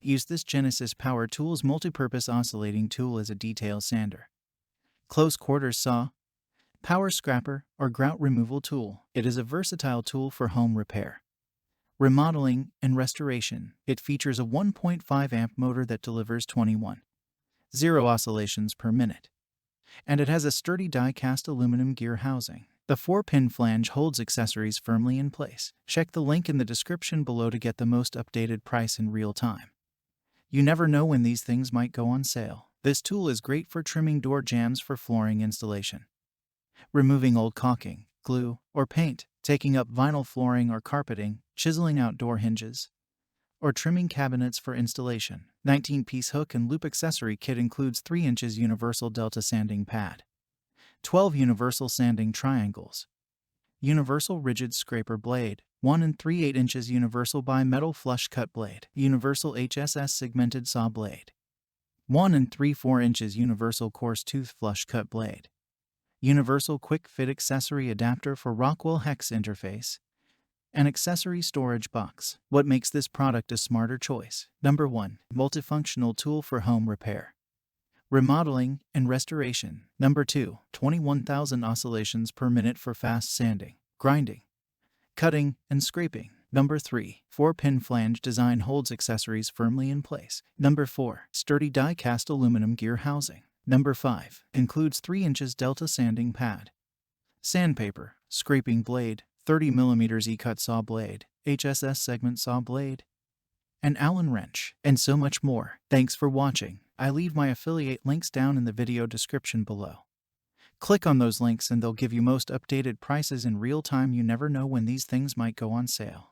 Use this Genesis Power Tools multipurpose oscillating tool as a detail sander, close quarters saw, power scraper, or grout removal tool. It is a versatile tool for home repair, remodeling, and restoration. It features a 1.5 amp motor that delivers 21.0 oscillations per minute, and it has a sturdy die-cast aluminum gear housing. The 4-pin flange holds accessories firmly in place. Check the link in the description below to get the most updated price in real time. You never know when these things might go on sale. This tool is great for trimming door jambs for flooring installation, removing old caulking, glue, or paint, taking up vinyl flooring or carpeting, chiseling out door hinges, or trimming cabinets for installation. 19-piece hook and loop accessory kit includes 3 inches universal delta sanding pad, 12 universal sanding triangles, universal rigid scraper blade, 1 3/8 inches universal bimetal flush cut blade, universal HSS segmented saw blade, 1 3/4 inches universal coarse tooth flush cut blade, universal Quick-Fit Accessory Adapter for Rockwell Hex Interface, an accessory storage box. What makes this product a smarter choice? Number 1. Multifunctional tool for home repair, remodeling, and restoration. Number 2. 21,000 oscillations per minute for fast sanding, grinding, cutting, and scraping. Number 3. 4-pin flange design holds accessories firmly in place. Number 4. Sturdy die-cast aluminum gear housing. Number 5. Includes 3 inches delta sanding pad, sandpaper, scraping blade, 30mm E-cut saw blade, HSS segment saw blade, an Allen wrench, and so much more. Thanks for watching. I leave my affiliate links down in the video description below. Click on those links and they'll give you most updated prices in real time. You never know when these things might go on sale.